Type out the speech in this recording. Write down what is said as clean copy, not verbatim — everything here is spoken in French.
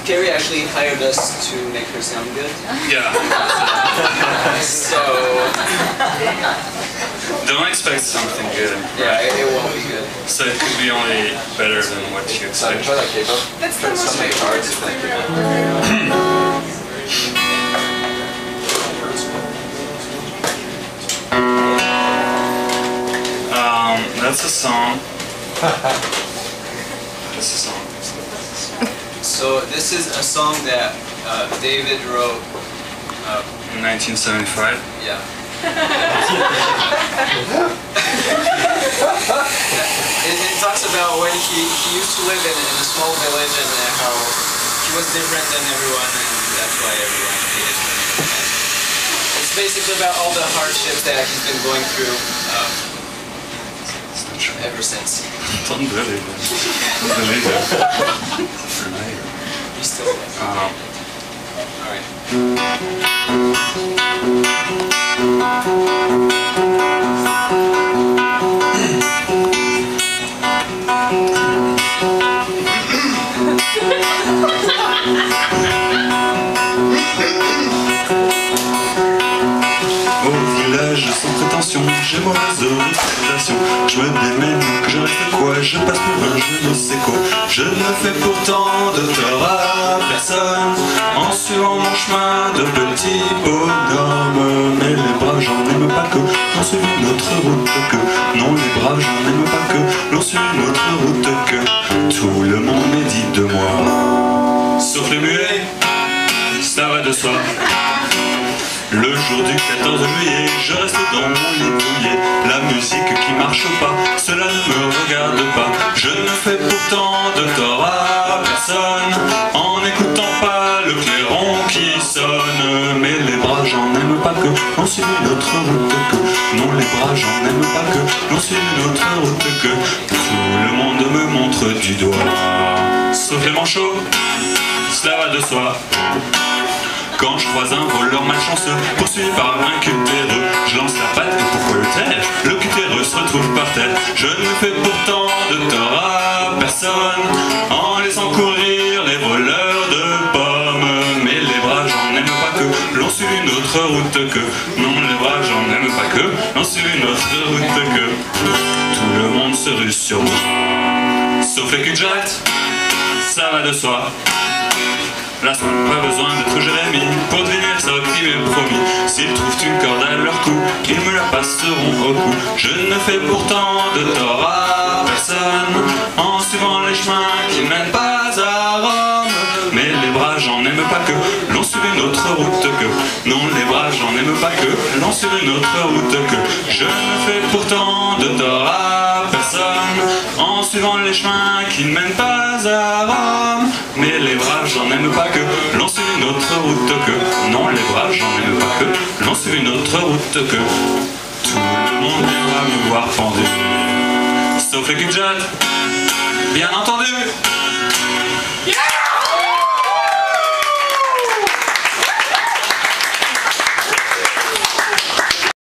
Carrie actually hired us to make her sound good. Yeah. So don't expect something good. yeah, it won't be good. So it could be only better than what you expect. Try that K-pop. That's the most Some cards. That's a song. That's a song. So this is a song that David wrote. In 1975. Yeah. It talks about when he used to live in a small village and how he was different than everyone, and that's why everyone hated him. And it's basically about all the hardships that he's been going through ever since. Don't believe it. Don't believe it. He's still alive. Alright. Au village sans prétention, j'ai mauvaise réputation. Je me démène, que je reste quoi, je passe pour un je ne sais quoi. Je ne fais pourtant de tort à personne en suivant mon chemin de petit bonhomme. Mais les braves j'en aime pas que l'on suive une autre route que. Non, les braves j'en aime pas que l'on suive une autre route que. Tout le monde médite de moi, sauf les muets, ça va de soi. Le jour du 14 juillet, je reste dans mon lit douillet. La musique qui marche pas, cela ne me regarde pas. Je ne fais pourtant de tort à personne en n'écoutant pas le clairon qui sonne. Mais les bras j'en aime pas que l'on suive une autre route que. Non, les bras j'en aime pas que l'on suive une autre route que. Tout le monde me montre du doigt, sauf les manchots, cela va de soi. Quand je croise un voleur malchanceux poursuivi par un cutéreux, je lance la patte et pourquoi le taire? Le cutéreux se retrouve par terre. Je ne fais pourtant de tort à personne en laissant courir les voleurs de pommes. Mais les bras j'en aime pas que l'on suive une autre route que. Non, les bras j'en aime pas que l'on suive une autre route que. Tout le monde se rue sur moi, sauf les cul-de-jatte, ça va de soi. Là, pas besoin d'être Jérémie pour deviner ça qui m'est promis. S'ils trouvent une corde à leur cou, ils me la passeront au cou. Je ne fais pourtant de tort à personne en suivant les chemins qui mènent pas à Rome. Mais les bras j'en aime pas que l'on suive une autre route que. Non, les bras j'en aime pas que l'on suive une autre route que. Je ne fais pourtant de tort à personne en suivant les chemins qui ne mènent pas à Rome. Mais les braves j'en aime pas que l'on suive une autre route que. Non, les braves j'en aime pas que l'on suive une autre route que. Tout le monde viendra me voir pendu, sauf les cul-de-jatte, bien entendu. Yeah!